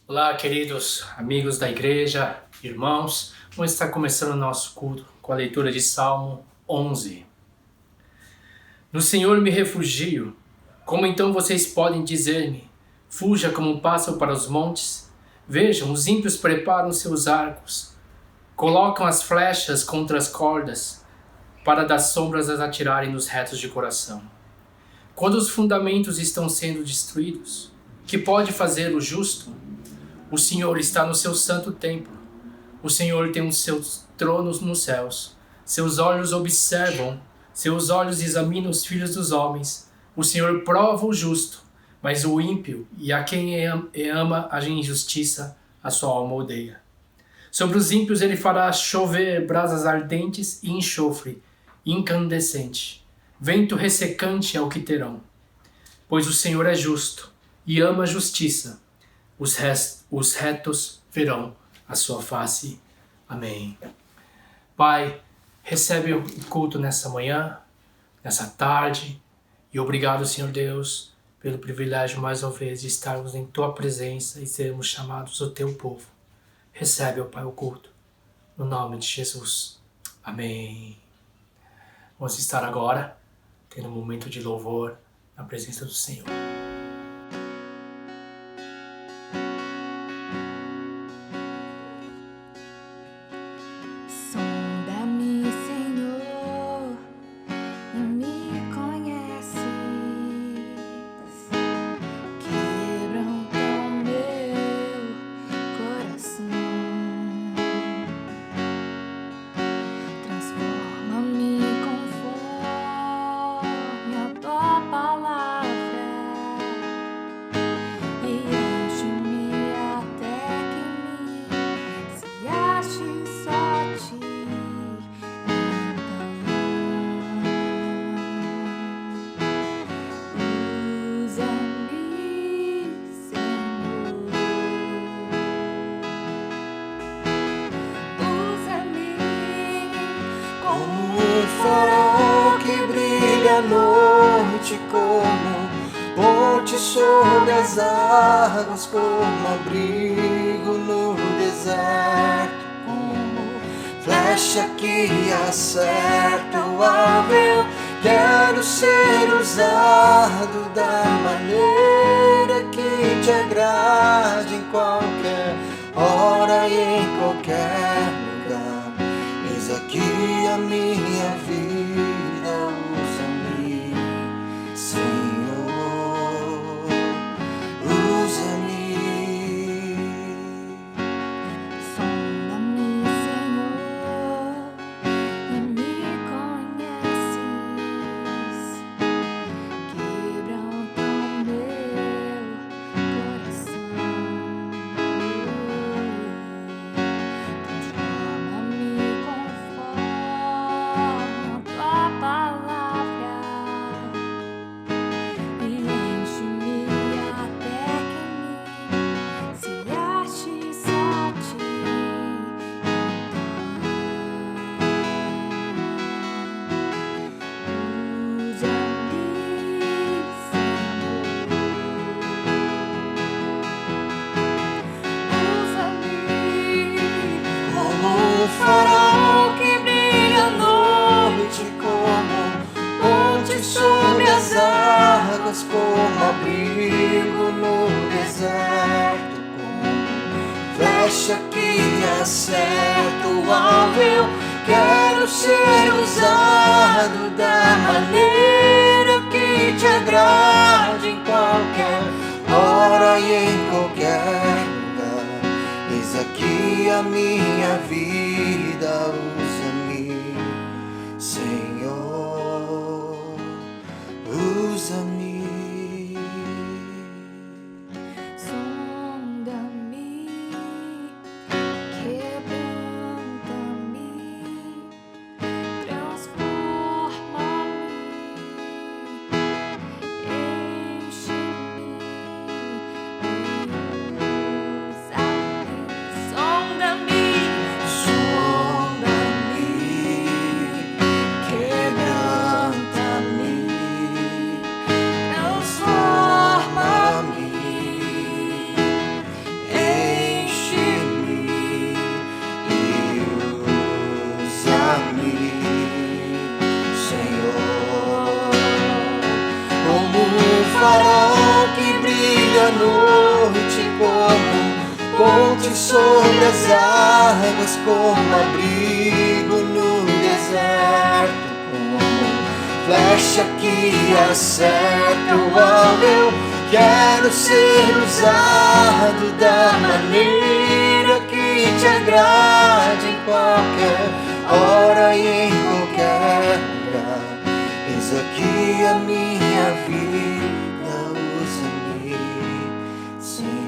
Olá, queridos amigos da igreja, irmãos. Vamos estar começando o nosso culto com a leitura de Salmo 11. No Senhor me refugio. Como então vocês podem dizer-me: fuja como um pássaro para os montes? Vejam, os ímpios preparam seus arcos, colocam as flechas contra as cordas, para das sombras as atirarem nos retos de coração. Quando os fundamentos estão sendo destruídos, que pode fazer o justo? O Senhor está no seu santo templo. O Senhor tem os seus tronos nos céus. Seus olhos observam, seus olhos examinam os filhos dos homens. O Senhor prova o justo, mas o ímpio e a quem ama a injustiça, a sua alma odeia. Sobre os ímpios ele fará chover brasas ardentes e enxofre incandescente. Vento ressecante é o que terão. Pois o Senhor é justo e ama a justiça. Os retos verão a sua face. Amém. Pai, recebe o culto nessa manhã, nessa tarde, e obrigado, Senhor Deus, pelo privilégio mais uma vez de estarmos em Tua presença e sermos chamados o Teu povo. Recebe, ó Pai, o culto, no nome de Jesus. Amém. Vamos estar agora tendo um momento de louvor na presença do Senhor. Noite como ponte sobre as águas, como abrigo no deserto, como flecha que acerta o alvo. Eu quero ser usado da maneira que te agrade, em qualquer hora e em qualquer lugar. Eis aqui a minha vida. Um farol que brilha à noite, como ponte sobre as águas, como abrigo no deserto, como flecha que acerta o alvo. Eu quero ser usado da maneira que te agrade, em qualquer hora e em qualquer lugar. Eis aqui a minha vida, usa-me, Senhor, usa-me. monte sobre as águas, como abrigo no deserto, como flecha que acerta o alvo. Eu quero ser usado da maneira que te agrade, em qualquer hora e em qualquer lugar. Eis aqui a minha vida, usa-me, Senhor.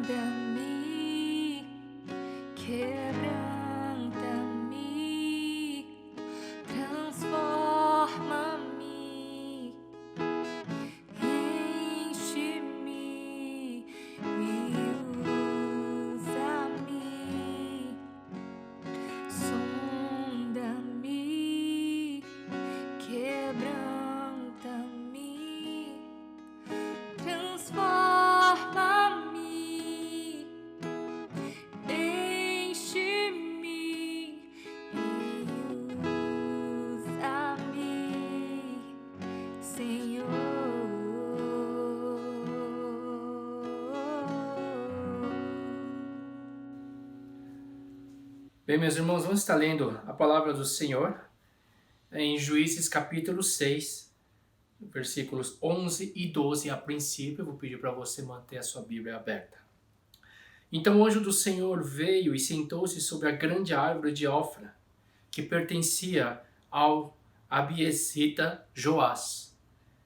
Sonda-me, quebranta-me, transforma-me, enche-me e usa-me. Sonda-me, quebranta-me, transforma-me, enche-me e usa-me, Senhor. Bem, meus irmãos, vamos estar lendo a palavra do Senhor em Juízes capítulo 6, versículos 11 e 12. A princípio, eu vou pedir para você manter a sua Bíblia aberta. Então o anjo do Senhor veio e sentou-se sobre a grande árvore de Ofra, que pertencia ao abiezrita Joás.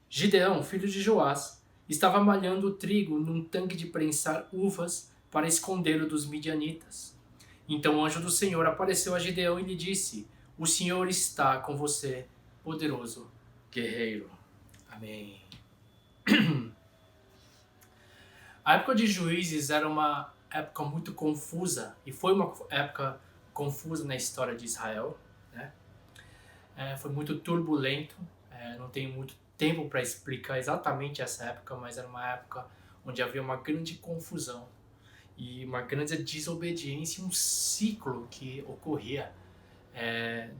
Gideão, filho de Joás, estava malhando o trigo num tanque de prensar uvas para escondê-lo dos midianitas. Então o anjo do Senhor apareceu a Gideão e lhe disse: o Senhor está com você, poderoso guerreiro. Amém. A época de Juízes era uma época muito confusa, e foi uma época confusa na história de Israel, né? Foi muito turbulento, não tenho muito tempo para explicar exatamente essa época, mas era uma época onde havia uma grande confusão e uma grande desobediência, um ciclo que ocorria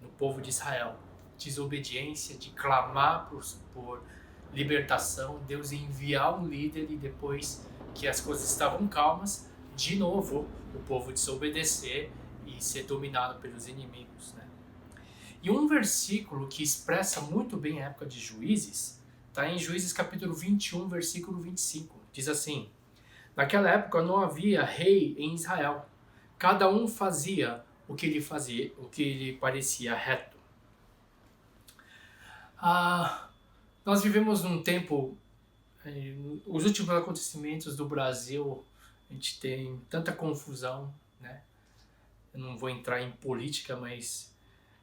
no povo de Israel. Desobediência, de clamar por libertação, Deus enviar um líder e depois que as coisas estavam calmas, de novo o povo desobedecer e ser dominado pelos inimigos, né? E um versículo que expressa muito bem a época de Juízes está em Juízes capítulo 21, versículo 25. Diz assim: naquela época não havia rei em Israel. Cada um fazia o que lhe parecia reto. Nós vivemos num tempo, os últimos acontecimentos do Brasil, a gente tem tanta confusão, né? Eu não vou entrar em política, mas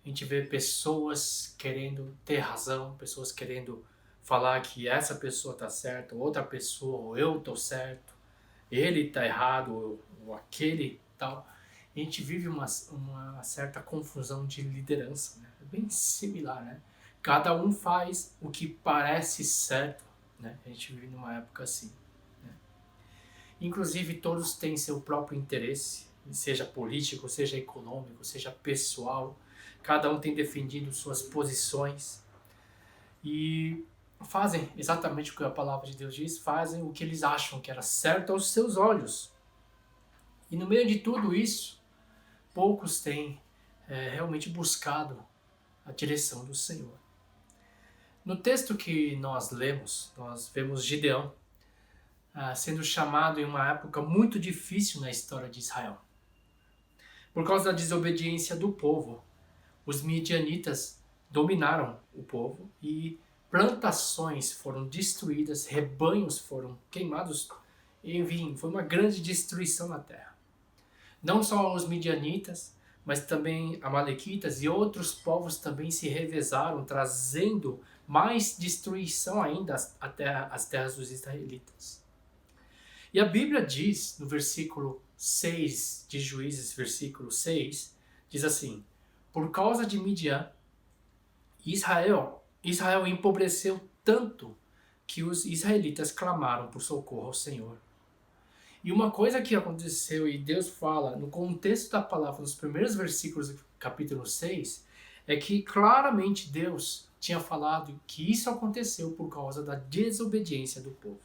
a gente vê pessoas querendo ter razão, pessoas querendo falar que essa pessoa está certa, outra pessoa, ou eu estou certo, ele está errado, ou aquele tal. A gente vive uma certa confusão de liderança, né? É bem similar, né? Cada um faz o que parece certo, né? A gente vive numa época assim, né? Inclusive todos têm seu próprio interesse, seja político, seja econômico, seja pessoal. Cada um tem defendido suas posições e fazem exatamente o que a palavra de Deus diz, fazem o que eles acham que era certo aos seus olhos. E no meio de tudo isso, poucos têm realmente buscado a direção do Senhor. No texto que nós lemos, nós vemos Gideão sendo chamado em uma época muito difícil na história de Israel. Por causa da desobediência do povo, os midianitas dominaram o povo e plantações foram destruídas, rebanhos foram queimados, enfim, foi uma grande destruição na terra. Não só os midianitas, mas também amalequitas e outros povos também se revezaram, trazendo mais destruição ainda às terras dos israelitas. E a Bíblia diz, no versículo 6 de Juízes, versículo 6, diz assim: por causa de Midian, Israel empobreceu tanto que os israelitas clamaram por socorro ao Senhor. E uma coisa que aconteceu, e Deus fala no contexto da palavra, nos primeiros versículos do capítulo 6, é que claramente Deus tinha falado que isso aconteceu por causa da desobediência do povo.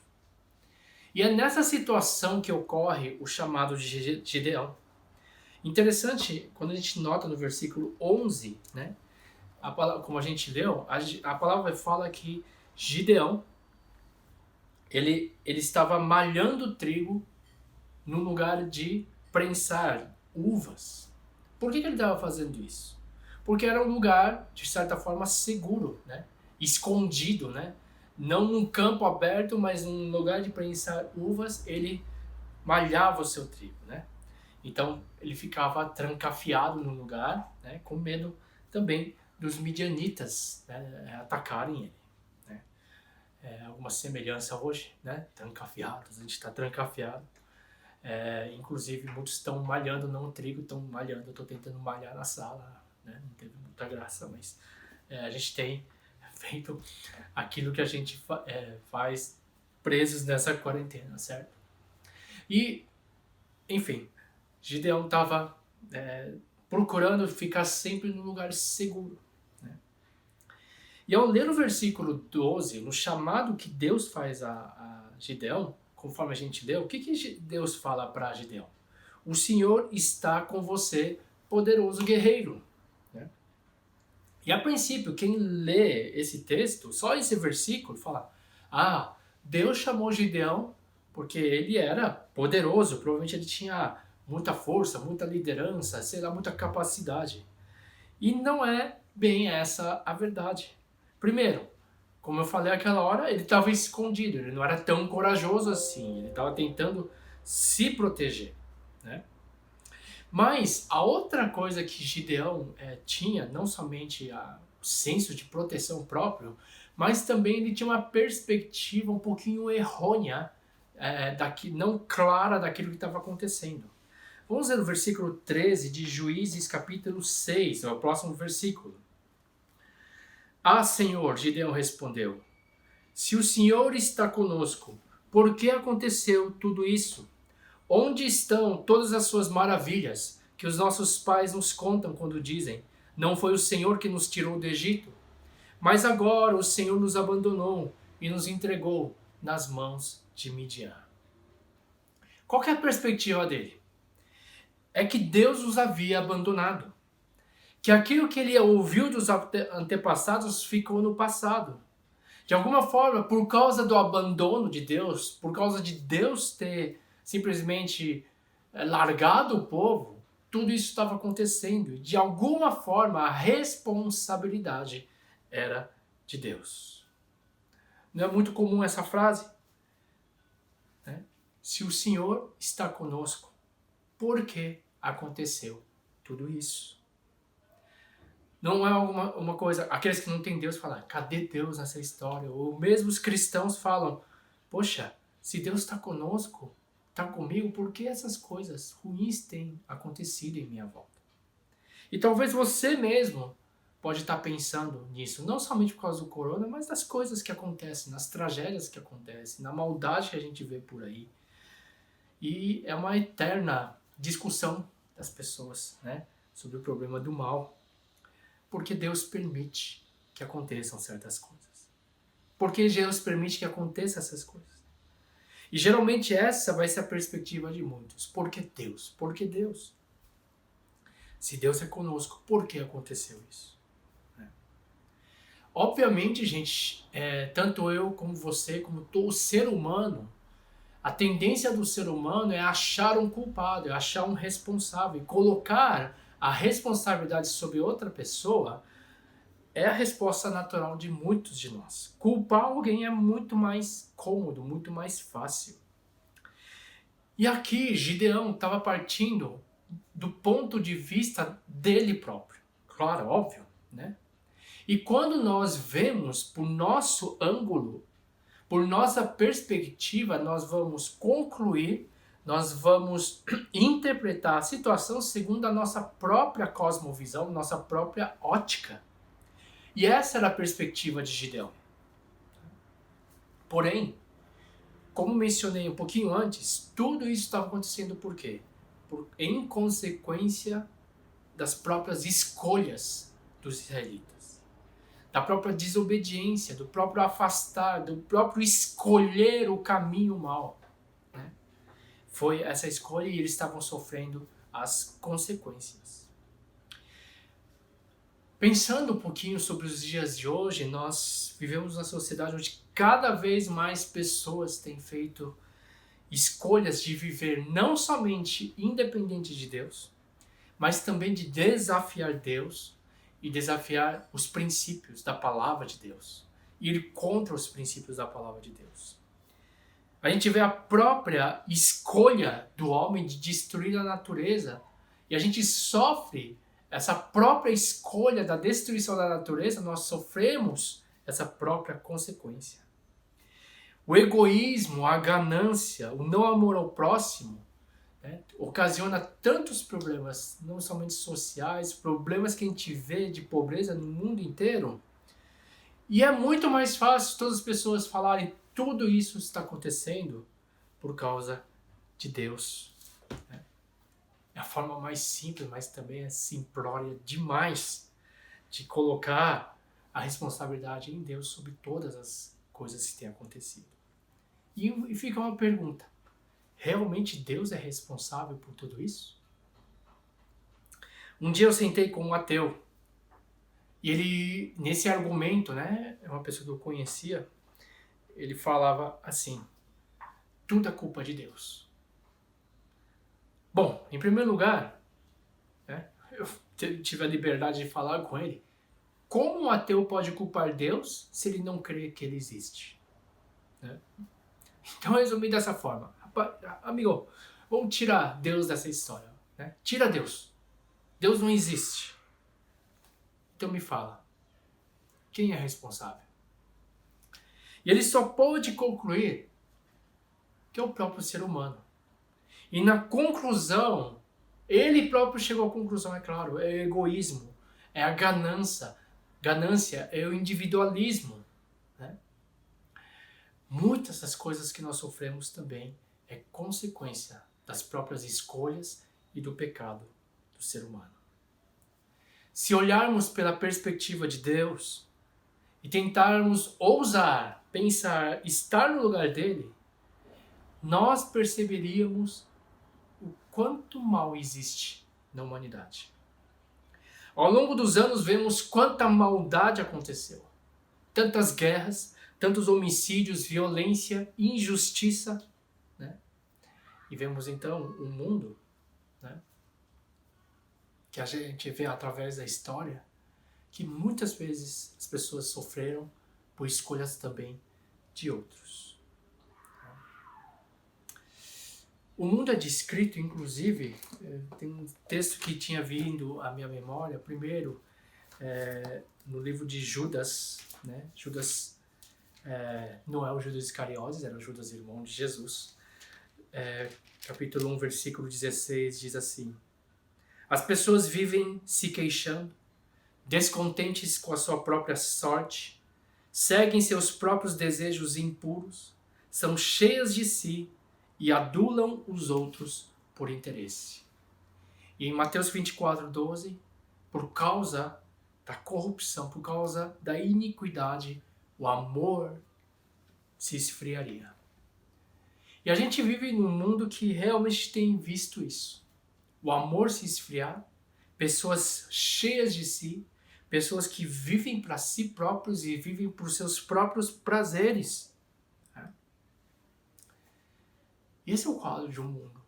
E é nessa situação que ocorre o chamado de Gideão. Interessante, quando a gente nota no versículo 11, né, como a gente leu, a palavra fala que Gideão, ele estava malhando trigo no lugar de prensar uvas. Por que ele estava fazendo isso? Porque era um lugar, de certa forma, seguro, né? Escondido, né? Não num campo aberto, mas num lugar de prensar uvas, ele malhava o seu trigo, né? Então ele ficava trancafiado no lugar, né? Com medo também dos midianitas, né? Atacarem ele. Né? Alguma semelhança hoje, né? Trancafiados, a gente está trancafiado. Inclusive muitos estão malhando, não o trigo, estão malhando. Eu estou tentando malhar na sala, né? Não teve muita graça, mas a gente tem feito aquilo que a gente faz presos nessa quarentena, certo? E, enfim, Gideão estava procurando ficar sempre no lugar seguro. Né? E ao ler o versículo 12, no chamado que Deus faz a Gideão, conforme a gente leu, o que Deus fala para Gideão? O Senhor está com você, poderoso guerreiro. Né? E a princípio, quem lê esse texto, só esse versículo, fala: Deus chamou Gideão porque ele era poderoso, provavelmente ele tinha muita força, muita liderança, sei lá, muita capacidade. E não é bem essa a verdade. Primeiro, como eu falei aquela hora, ele estava escondido, ele não era tão corajoso assim, ele estava tentando se proteger. Né? Mas a outra coisa que Gideão tinha, não somente o senso de proteção próprio, mas também ele tinha uma perspectiva um pouquinho errônea, não clara daquilo que estava acontecendo. Vamos ler o versículo 13 de Juízes capítulo 6, é o próximo versículo. Senhor, Gideão respondeu, se o Senhor está conosco, por que aconteceu tudo isso? Onde estão todas as suas maravilhas que os nossos pais nos contam quando dizem, não foi o Senhor que nos tirou do Egito? Mas agora o Senhor nos abandonou e nos entregou nas mãos de Midian. Qual que é a perspectiva dele? É que Deus os havia abandonado. Que aquilo que ele ouviu dos antepassados ficou no passado. De alguma forma, por causa do abandono de Deus, por causa de Deus ter simplesmente largado o povo, tudo isso estava acontecendo. De alguma forma, a responsabilidade era de Deus. Não é muito comum essa frase? Né? Se o Senhor está conosco, por que aconteceu tudo isso? Não é uma coisa... Aqueles que não têm Deus falam, cadê Deus nessa história? Ou mesmo os cristãos falam, poxa, se Deus está conosco, está comigo, por que essas coisas ruins têm acontecido em minha volta? E talvez você mesmo pode estar pensando nisso, não somente por causa do corona, mas das coisas que acontecem, nas tragédias que acontecem, na maldade que a gente vê por aí. E é uma eterna discussão das pessoas, né, sobre o problema do mal. Porque Deus permite que aconteçam certas coisas. Porque Deus permite que aconteçam essas coisas. E geralmente essa vai ser a perspectiva de muitos. Por que Deus? Por que Deus? Se Deus é conosco, por que aconteceu isso? Obviamente, gente, tanto eu como você, como todo ser humano, a tendência do ser humano é achar um culpado, é achar um responsável, e colocar a responsabilidade sobre outra pessoa é a resposta natural de muitos de nós. Culpar alguém é muito mais cômodo, muito mais fácil. E aqui, Gideão estava partindo do ponto de vista dele próprio. Claro, óbvio, né? E quando nós vemos por nosso ângulo, por nossa perspectiva, nós vamos concluir, nós vamos interpretar a situação segundo a nossa própria cosmovisão, nossa própria ótica. E essa era a perspectiva de Gideão. Porém, como mencionei um pouquinho antes, tudo isso estava acontecendo por quê? Em consequência das próprias escolhas dos israelitas. da própria desobediência, do próprio afastar, do próprio escolher o caminho mau. Né? Foi essa escolha e eles estavam sofrendo as consequências. Pensando um pouquinho sobre os dias de hoje, nós vivemos uma sociedade onde cada vez mais pessoas têm feito escolhas de viver não somente independente de Deus, mas também de desafiar Deus e desafiar os princípios da palavra de Deus. Ir contra os princípios da palavra de Deus. A gente vê a própria escolha do homem de destruir a natureza e a gente sofre essa própria escolha da destruição da natureza, nós sofremos essa própria consequência. O egoísmo, a ganância, o não amor ao próximo, né, ocasiona tantos problemas, não somente sociais, problemas que a gente vê de pobreza no mundo inteiro. E é muito mais fácil todas as pessoas falarem tudo isso está acontecendo por causa de Deus. Né? É a forma mais simples, mas também é simplória demais de colocar a responsabilidade em Deus sobre todas as coisas que têm acontecido. E fica uma pergunta: realmente Deus é responsável por tudo isso? Um dia eu sentei com um ateu e ele, nesse argumento, né, é uma pessoa que eu conhecia, ele falava assim: tudo é culpa de Deus. Bom, em primeiro lugar, né, eu tive a liberdade de falar com ele. Como um ateu pode culpar Deus se ele não crê que ele existe? Né? Então eu resumi dessa forma. Amigo, vamos tirar Deus dessa história. Né? Tira Deus. Deus não existe. Então me fala, quem é responsável? E ele só pode concluir que é o próprio ser humano. E na conclusão, ele próprio chegou à conclusão, é claro, é o egoísmo, é a ganância, é o individualismo. Né? Muitas das coisas que nós sofremos também é consequência das próprias escolhas e do pecado do ser humano. Se olharmos pela perspectiva de Deus e tentarmos ousar, pensar, estar no lugar dele, nós perceberíamos o quanto mal existe na humanidade. Ao longo dos anos vemos quanta maldade aconteceu. Tantas guerras, tantos homicídios, violência, injustiça. Né? E vemos então um mundo, né, que a gente vê através da história, que muitas vezes as pessoas sofreram por escolhas também de outros. O mundo é descrito, inclusive, tem um texto que tinha vindo à minha memória, primeiro, no livro de Judas, né? Judas não é o Judas Iscariotes, era o Judas, irmão de Jesus. Capítulo 1, versículo 16, diz assim: as pessoas vivem se queixando, descontentes com a sua própria sorte, seguem seus próprios desejos impuros, são cheias de si, e adulam os outros por interesse. E em Mateus 24:12, por causa da corrupção, por causa da iniquidade, o amor se esfriaria. E a gente vive num mundo que realmente tem visto isso. O amor se esfriar, pessoas cheias de si, pessoas que vivem para si próprios e vivem por seus próprios prazeres. Esse é o quadro de um mundo.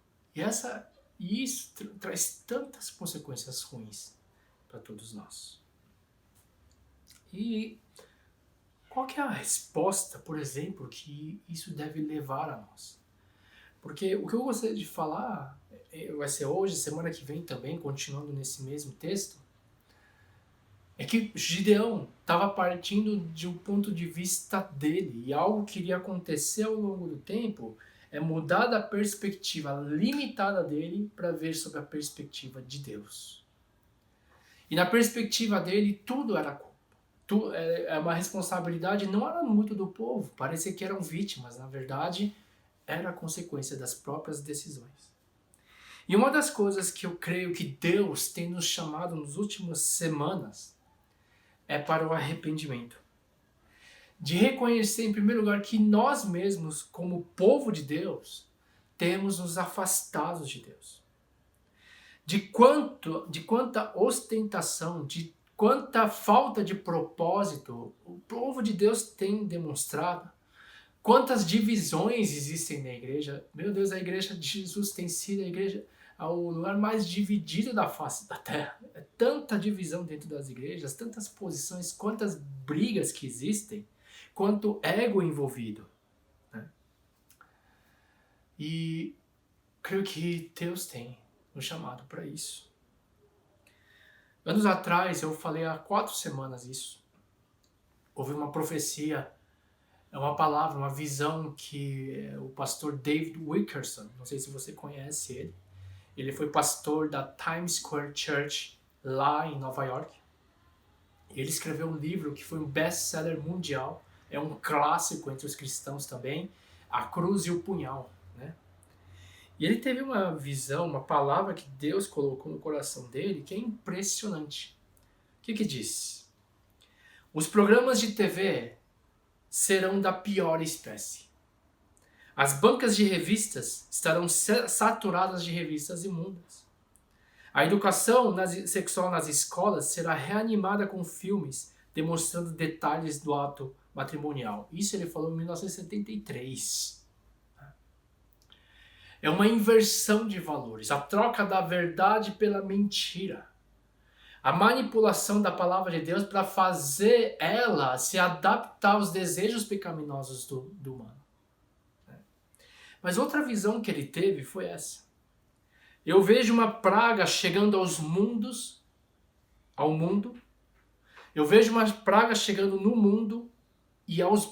E isso traz tantas consequências ruins para todos nós. E qual que é a resposta, por exemplo, que isso deve levar a nós? Porque o que eu gostaria de falar vai ser hoje, semana que vem também, continuando nesse mesmo texto, é que Gideão estava partindo de um ponto de vista dele, e algo que iria acontecer ao longo do tempo é mudar da perspectiva limitada dele para ver sobre a perspectiva de Deus. E na perspectiva dele, tudo era culpa. É uma responsabilidade, não era muito do povo, parecia que eram vítimas, na verdade, era a consequência das próprias decisões. E uma das coisas que eu creio que Deus tem nos chamado nas últimas semanas é para o arrependimento. De reconhecer, em primeiro lugar, que nós mesmos, como povo de Deus, temos nos afastado de Deus. De quanta ostentação, de quanta falta de propósito o povo de Deus tem demonstrado. Quantas divisões existem na igreja. Meu Deus, a igreja de Jesus tem sido o lugar mais dividido da face da terra. É tanta divisão dentro das igrejas, tantas posições, quantas brigas que existem, quanto ego envolvido. Né? E creio que Deus tem nos chamado para isso. Anos atrás, eu falei há 4 semanas isso. Houve uma profecia, uma palavra, uma visão que o pastor David Wilkerson, não sei se você conhece ele, ele foi pastor da Times Square Church lá em Nova York. Ele escreveu um livro que foi um best-seller mundial, é um clássico entre os cristãos também, A Cruz e o Punhal. Né? E ele teve uma visão, uma palavra que Deus colocou no coração dele que é impressionante. O que diz? Os programas de TV serão da pior espécie. As bancas de revistas estarão saturadas de revistas imundas. A educação sexual nas escolas será reanimada com filmes demonstrando detalhes do ato matrimonial. Isso ele falou em 1973. É uma inversão de valores, a troca da verdade pela mentira. A manipulação da palavra de Deus para fazer ela se adaptar aos desejos pecaminosos do humano. Mas outra visão que ele teve foi essa. Eu vejo uma praga chegando ao mundo. Eu vejo uma praga chegando no mundo e os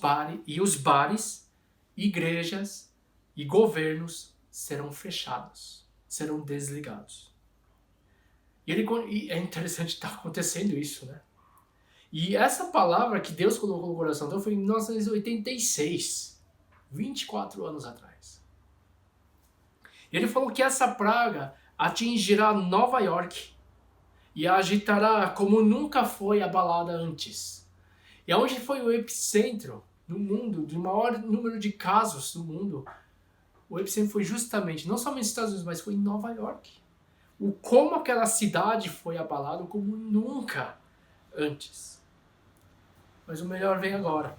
bares, igrejas e governos serão fechados, serão desligados. E é interessante estar acontecendo isso, né? E essa palavra que Deus colocou no coração dele foi em 1986, 24 anos atrás. Ele falou que essa praga atingirá Nova York e a agitará como nunca foi abalada antes. E onde foi o epicentro no mundo, do maior número de casos do mundo, o epicentro foi justamente, não somente nos Estados Unidos, mas foi em Nova York. Como aquela cidade foi abalada como nunca antes. Mas o melhor vem agora.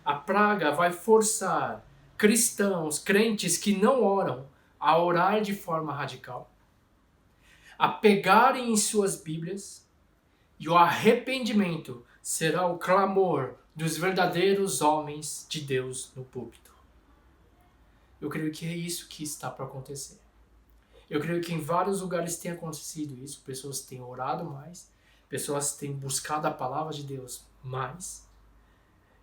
A praga vai forçar cristãos, crentes que não oram, a orar de forma radical, a pegarem em suas Bíblias, e o arrependimento será o clamor dos verdadeiros homens de Deus no púlpito. Eu creio que é isso que está para acontecer. Eu creio que em vários lugares tem acontecido isso, pessoas têm orado mais, pessoas têm buscado a palavra de Deus mais,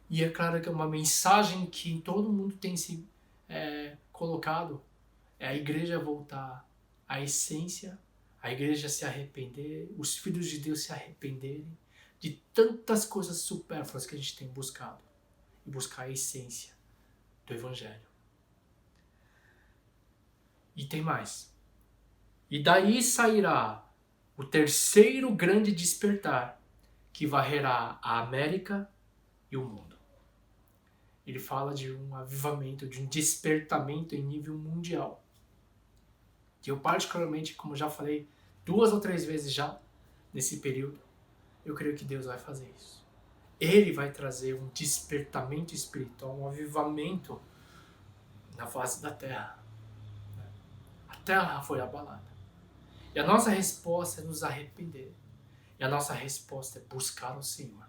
e é claro que é uma mensagem que todo mundo tem se colocado, é a igreja voltar à essência, a igreja se arrepender, os filhos de Deus se arrependerem de tantas coisas supérfluas que a gente tem buscado, e buscar a essência do Evangelho. E tem mais. E daí sairá o terceiro grande despertar que varrerá a América e o mundo. Ele fala de um avivamento, de um despertamento em nível mundial. Que eu particularmente, como já falei 2 ou 3 vezes já nesse período, eu creio que Deus vai fazer isso. Ele vai trazer um despertamento espiritual, um avivamento na face da terra. A terra foi abalada. E a nossa resposta é nos arrepender. E a nossa resposta é buscar o Senhor.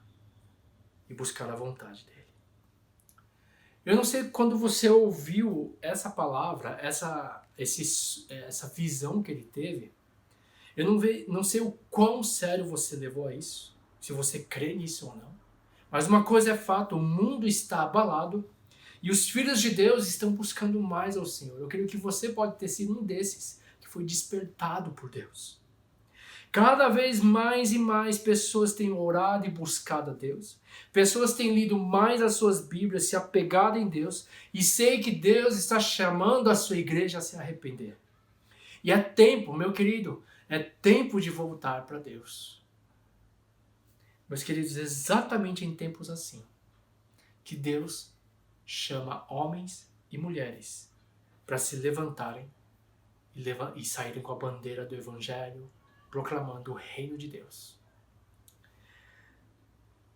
E buscar a vontade dEle. Eu não sei quando você ouviu essa palavra, essa visão que ele teve. Eu não sei o quão sério você levou a isso. Se você crê nisso ou não. Mas uma coisa é fato, o mundo está abalado. E os filhos de Deus estão buscando mais ao Senhor. Eu creio que você pode ter sido um desses que foi despertado por Deus. Cada vez mais e mais pessoas têm orado e buscado a Deus. Pessoas têm lido mais as suas Bíblias, se apegado em Deus. E sei que Deus está chamando a sua igreja a se arrepender. E é tempo, meu querido, é tempo de voltar para Deus. Meus queridos, exatamente em tempos assim, que Deus chama homens e mulheres para se levantarem e saírem com a bandeira do Evangelho, proclamando o reino de Deus.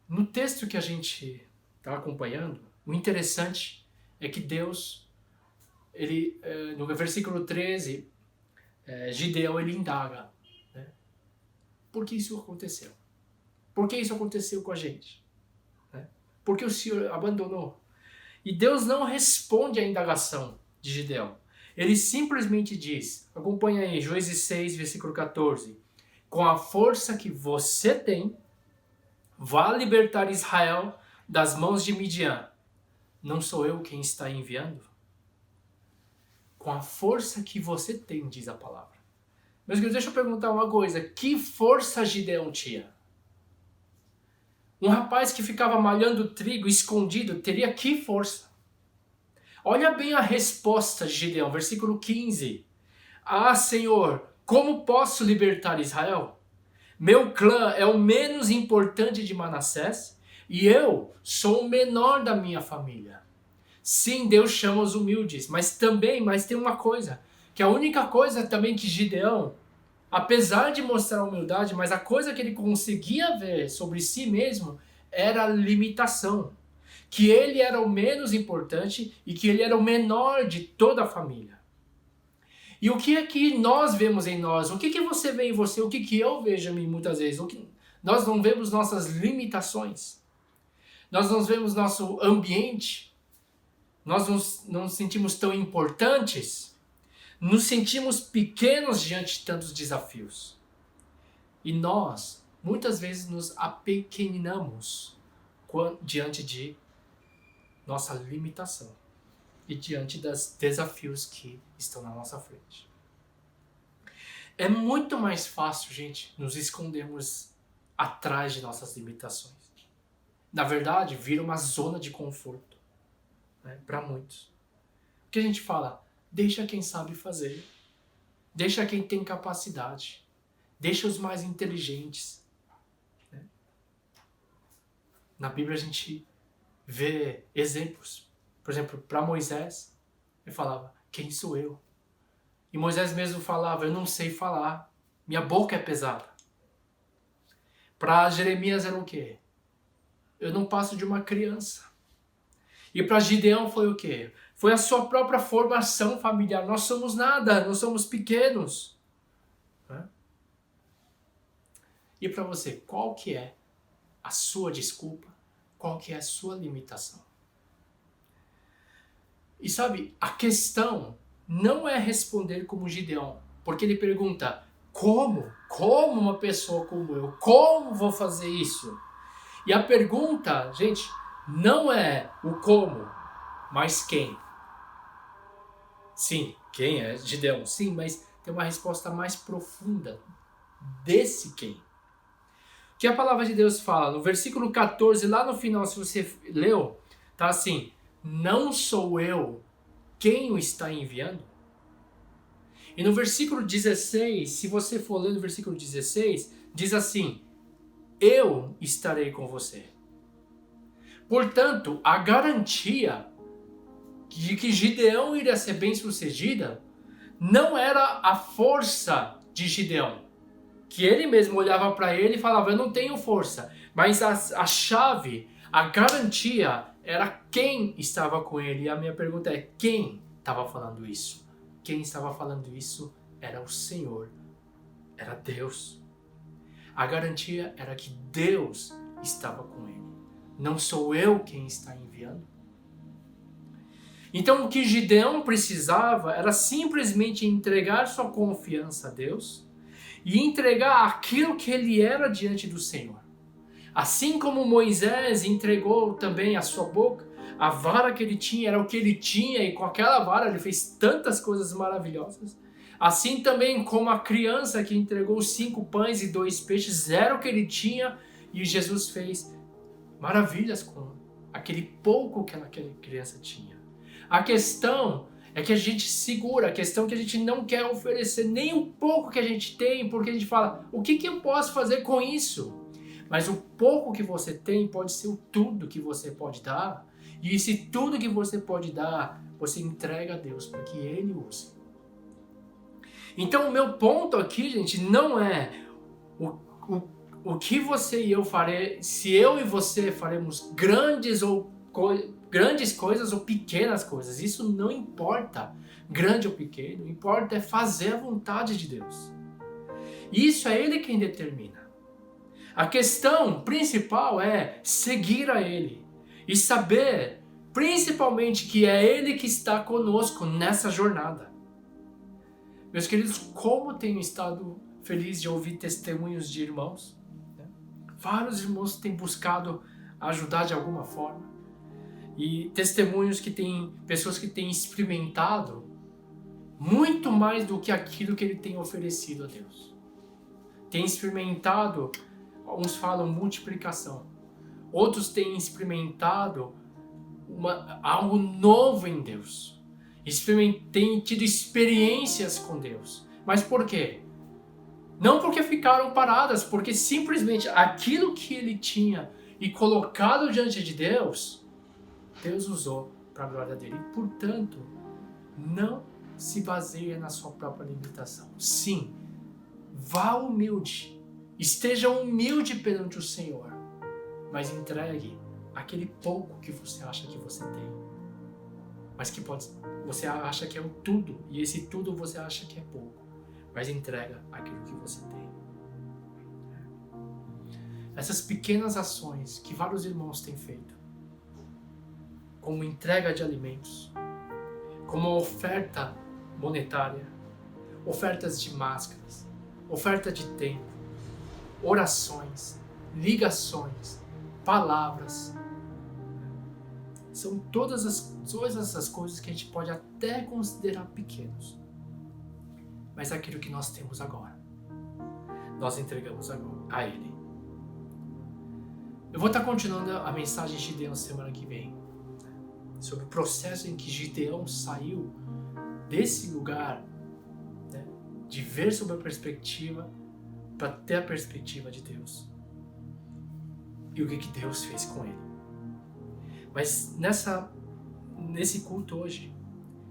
No texto que a gente está acompanhando, o interessante é que Deus, no versículo 13, Gideão ele indaga, né? Por que isso aconteceu? Por que isso aconteceu com a gente? Né? Por que o Senhor abandonou? E Deus não responde à indagação de Gideão. Ele simplesmente diz, acompanha aí, Juízes 6, versículo 14, com a força que você tem, vá libertar Israel das mãos de Midian. Não sou eu quem está enviando? Com a força que você tem, diz a palavra. Meus queridos, deixa eu perguntar uma coisa. Que força Gideão tinha? Um rapaz que ficava malhando trigo escondido teria que força? Olha bem a resposta de Gideão, versículo 15. Ah, Senhor, como posso libertar Israel? Meu clã é o menos importante de Manassés e eu sou o menor da minha família. Sim, Deus chama os humildes, mas tem uma coisa, que a única coisa também que Gideão, apesar de mostrar humildade, mas a coisa que ele conseguia ver sobre si mesmo era a limitação. Que ele era o menos importante e que ele era o menor de toda a família. E o que é que nós vemos em nós? O que que você vê em você? O que que eu vejo em mim muitas vezes? Nós não vemos nossas limitações. Nós não vemos nosso ambiente. Nós não nos sentimos tão importantes. Nos sentimos pequenos diante de tantos desafios. E nós, muitas vezes, nos apequenamos diante de nossa limitação e diante dos desafios que estão na nossa frente. É muito mais fácil, gente, nos escondermos atrás de nossas limitações. Na verdade, vira uma zona de conforto, né, para muitos. O que a gente fala? Deixa quem sabe fazer. Deixa quem tem capacidade. Deixa os mais inteligentes. Né? Na Bíblia a gente vê exemplos. Por exemplo, para Moisés, ele falava, quem sou eu? E Moisés mesmo falava, eu não sei falar. Minha boca é pesada. Para Jeremias era o quê? Eu não passo de uma criança. E para Gideão foi o quê? Foi a sua própria formação familiar. Nós somos nada, nós somos pequenos. Né? E para você, qual que é a sua desculpa? Qual que é a sua limitação? E sabe, a questão não é responder como Gideão. Porque ele pergunta, como? Como uma pessoa como eu? Como vou fazer isso? E a pergunta, gente, não é o como, mas quem. Sim, quem é Gideão? Sim, mas tem uma resposta mais profunda desse quem. O que a palavra de Deus fala? No versículo 14, lá no final, se você leu, tá assim, não sou eu quem o está enviando? E no versículo 16, se você for ler no versículo 16, diz assim, eu estarei com você. Portanto, a garantia de que Gideão iria ser bem-sucedida não era a força de Gideão, que ele mesmo olhava para ele e falava, eu não tenho força, mas a chave, a garantia era quem estava com ele. E a minha pergunta é, quem estava falando isso? Quem estava falando isso era o Senhor, era Deus. A garantia era que Deus estava com ele. Não sou eu quem está enviando. Então o que Gideão precisava era simplesmente entregar sua confiança a Deus e entregar aquilo que ele era diante do Senhor. Assim como Moisés entregou também a sua boca, a vara que ele tinha era o que ele tinha e com aquela vara ele fez tantas coisas maravilhosas. Assim também como a criança que entregou 5 pães e 2 peixes era o que ele tinha e Jesus fez maravilhas com aquele pouco que aquela criança tinha. A questão é que a gente segura, a questão é que a gente não quer oferecer nem o pouco que a gente tem, porque a gente fala, o que eu posso fazer com isso? Mas o pouco que você tem pode ser o tudo que você pode dar. E esse tudo que você pode dar, você entrega a Deus para que Ele use. Então o meu ponto aqui, gente, não é o que você e eu faremos, se eu e você faremos grandes coisas ou pequenas coisas. Isso não importa, grande ou pequeno, importa é fazer a vontade de Deus. Isso é Ele quem determina. A questão principal é seguir a Ele e saber, principalmente, que é Ele que está conosco nessa jornada. Meus queridos, como tenho estado feliz de ouvir testemunhos de irmãos. Vários irmãos têm buscado ajudar de alguma forma. E testemunhos que têm, pessoas que têm experimentado muito mais do que aquilo que Ele tem oferecido a Deus. Tem experimentado, uns falam multiplicação, outros têm experimentado algo novo em Deus. Têm tido experiências com Deus. Mas por quê? Não porque ficaram paradas, porque simplesmente aquilo que ele tinha e colocado diante de Deus, Deus usou para a glória dele. E, portanto, não se baseia na sua própria limitação. Sim, vá humilde, esteja humilde perante o Senhor, mas entregue aquele pouco que você acha que você tem, mas que você acha que é o tudo, e esse tudo você acha que é pouco. Mas entrega aquilo que você tem. Essas pequenas ações que vários irmãos têm feito, como entrega de alimentos, como oferta monetária, ofertas de máscaras, oferta de tempo, orações, ligações, palavras, são todas essas coisas que a gente pode até considerar pequenos. Mas aquilo que nós temos agora, nós entregamos agora a Ele. Eu vou estar continuando a mensagem de Gideão semana que vem, sobre o processo em que Gideão saiu desse lugar, né, de ver sobre a perspectiva, para ter a perspectiva de Deus. E o que Deus fez com ele. Mas nesse culto hoje,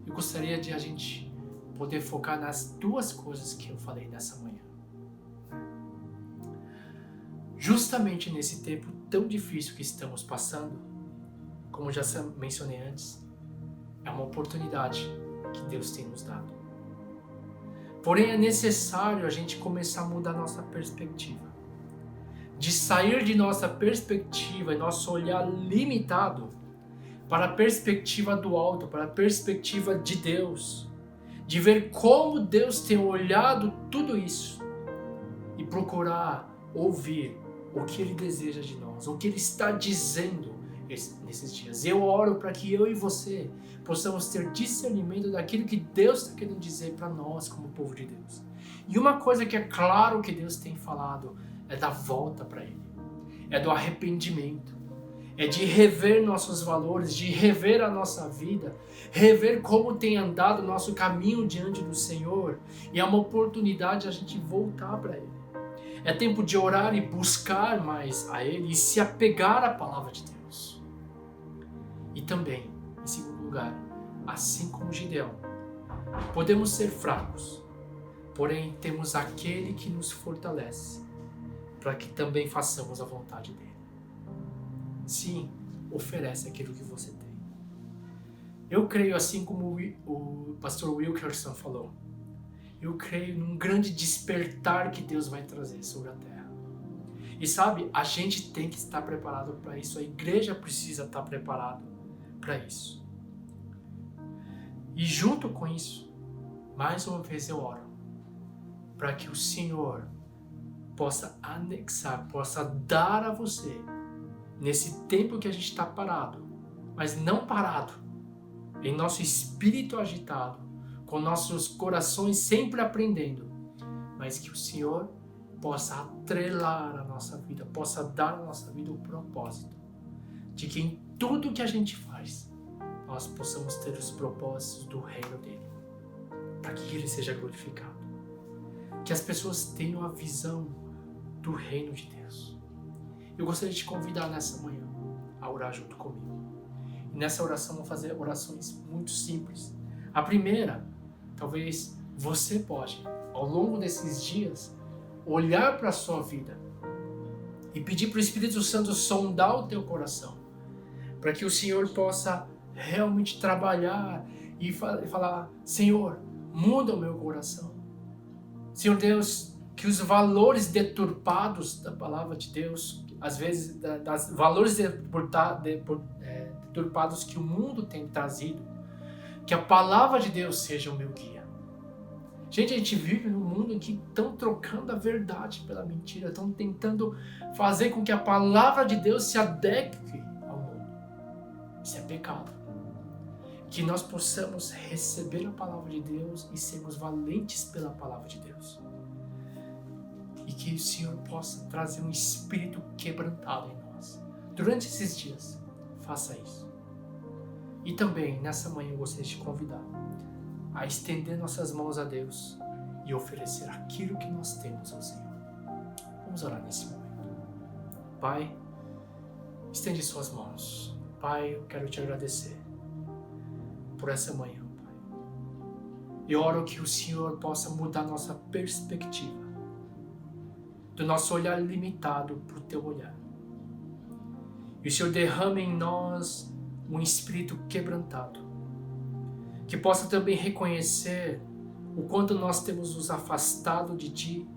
eu gostaria de a gente poder focar nas duas coisas que eu falei nessa manhã. Justamente nesse tempo tão difícil que estamos passando, como já mencionei antes, é uma oportunidade que Deus tem nos dado. Porém, é necessário a gente começar a mudar nossa perspectiva. De sair de nossa perspectiva e nosso olhar limitado para a perspectiva do alto, para a perspectiva de Deus. De ver como Deus tem olhado tudo isso e procurar ouvir o que Ele deseja de nós, o que Ele está dizendo nesses dias. Eu oro para que eu e você possamos ter discernimento daquilo que Deus está querendo dizer para nós como povo de Deus. E uma coisa que é claro que Deus tem falado é da volta para Ele, é do arrependimento, é de rever nossos valores, de rever a nossa vida, rever como tem andado o nosso caminho diante do Senhor, e é uma oportunidade a gente voltar para Ele. É tempo de orar e buscar mais a Ele e se apegar à palavra de Deus. E também, em segundo lugar, assim como Gideão, podemos ser fracos, porém temos aquele que nos fortalece, para que também façamos a vontade dEle. Sim, oferece aquilo que você tem. Eu creio, assim como o pastor Wilkerson falou, eu creio num grande despertar que Deus vai trazer sobre a terra. E sabe, a gente tem que estar preparado para isso, a igreja precisa estar preparada para isso. E junto com isso, mais uma vez eu oro, para que o Senhor possa anexar, possa dar a você, nesse tempo que a gente está parado, mas não parado, em nosso espírito agitado, com nossos corações sempre aprendendo, mas que o Senhor possa atrelar a nossa vida, possa dar à nossa vida o propósito, de que em tudo que a gente faz, nós possamos ter os propósitos do reino dele, para que ele seja glorificado. Que as pessoas tenham a visão do reino de Deus. Eu gostaria de te convidar nessa manhã a orar junto comigo. E nessa oração vamos fazer orações muito simples. A primeira, talvez você pode, ao longo desses dias, olhar para a sua vida e pedir para o Espírito Santo sondar o teu coração, para que o Senhor possa realmente trabalhar e falar: Senhor, muda o meu coração. Senhor Deus, que os valores deturpados da palavra de Deus, às vezes das valores deturpados que o mundo tem trazido, que a palavra de Deus seja o meu guia. Gente, a gente vive num mundo em que estão trocando a verdade pela mentira, estão tentando fazer com que a palavra de Deus se adeque ao mundo. Isso é pecado. Que nós possamos receber a palavra de Deus e sermos valentes pela palavra de Deus. E que o Senhor possa trazer um espírito quebrantado em nós. Durante esses dias, faça isso. E também, nessa manhã, eu gostaria de te convidar a estender nossas mãos a Deus e oferecer aquilo que nós temos ao Senhor. Vamos orar nesse momento. Pai, estende suas mãos. Pai, eu quero te agradecer por essa manhã, Pai. E oro que o Senhor possa mudar nossa perspectiva, do nosso olhar limitado para o teu olhar. E o Senhor derrame em nós um espírito quebrantado, que possa também reconhecer o quanto nós temos nos afastado de Ti,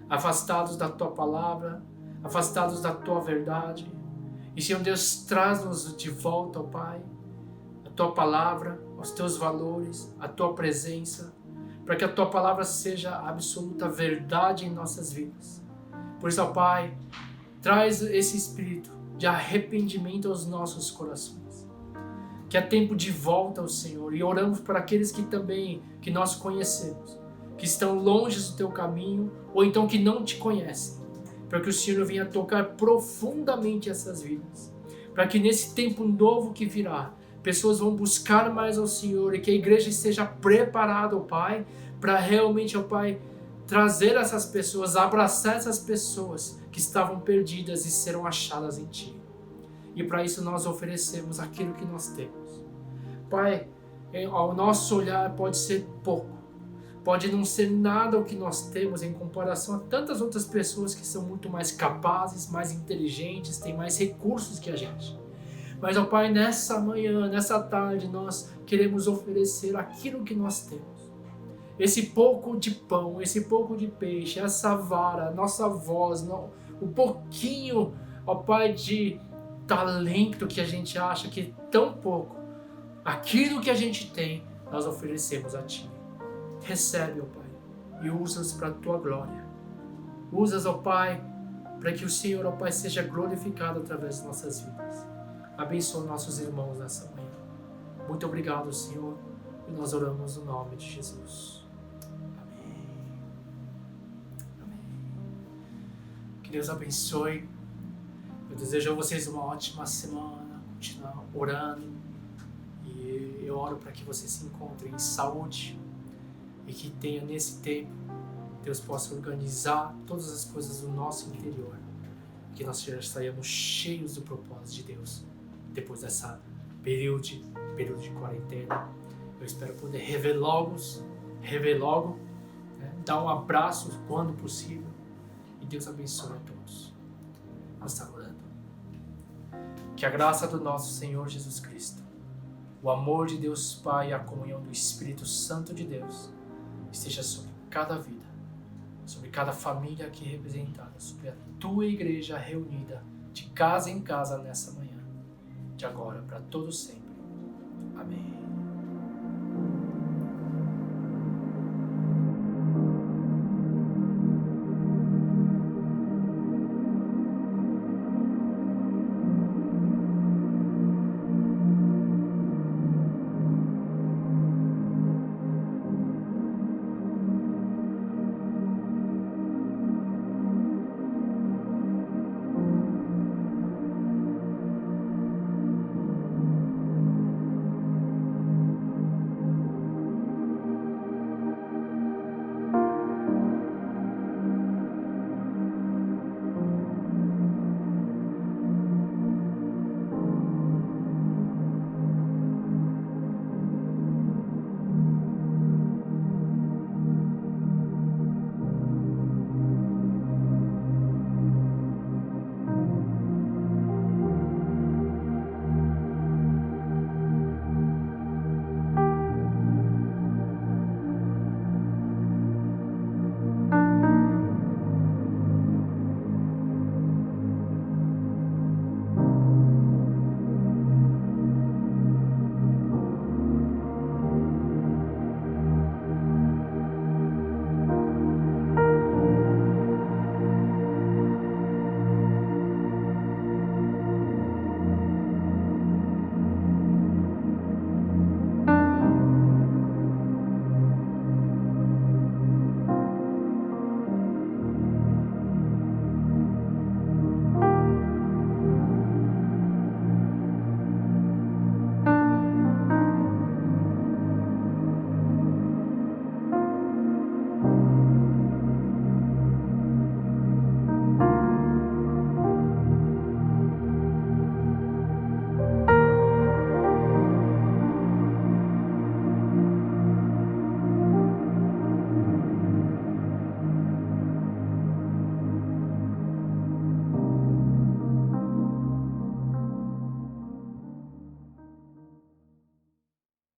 afastados da Tua palavra, afastados da Tua verdade. E Senhor Deus, traz-nos de volta, ó Pai, a Tua palavra, os Teus valores, a Tua presença, para que a Tua palavra seja a absoluta verdade em nossas vidas. Por isso, ó Pai, traz esse espírito de arrependimento aos nossos corações. Que é tempo de volta ao Senhor, e oramos por aqueles que nós conhecemos, que estão longe do Teu caminho, ou então que não Te conhecem, para que o Senhor venha tocar profundamente essas vidas, para que nesse tempo novo que virá, pessoas vão buscar mais ao Senhor, e que a igreja esteja preparada, ó Pai, para realmente, ó Pai, trazer essas pessoas, abraçar essas pessoas que estavam perdidas e serão achadas em Ti. E para isso nós oferecemos aquilo que nós temos. Pai, ao nosso olhar pode ser pouco, pode não ser nada o que nós temos em comparação a tantas outras pessoas que são muito mais capazes, mais inteligentes, têm mais recursos que a gente. Mas, ó Pai, nessa manhã, nessa tarde, nós queremos oferecer aquilo que nós temos. Esse pouco de pão, esse pouco de peixe, essa vara, nossa voz, o pouquinho, ó Pai, de talento que a gente acha que é tão pouco, aquilo que a gente tem, nós oferecemos a Ti. Recebe, ó Pai, e usa-os para a Tua glória. Usa-os, ó Pai, para que o Senhor, ó Pai, seja glorificado através de nossas vidas. Abençoa nossos irmãos nessa manhã. Muito obrigado, Senhor, e nós oramos no nome de Jesus. Amém. Amém. Que Deus abençoe. Eu desejo a vocês uma ótima semana, continuar orando, e eu oro para que vocês se encontrem em saúde e que tenha nesse tempo, Deus possa organizar todas as coisas do nosso interior, que nós já saímos cheios do propósito de Deus depois dessa período de quarentena. Eu espero poder rever logo, né? Dar um abraço quando possível, e Deus abençoe a todos. Nós estamos orando. Que a graça do nosso Senhor Jesus Cristo, o amor de Deus Pai e a comunhão do Espírito Santo de Deus esteja sobre cada vida, sobre cada família aqui representada, sobre a Tua igreja reunida de casa em casa nessa manhã, de agora para todos sempre. Amém.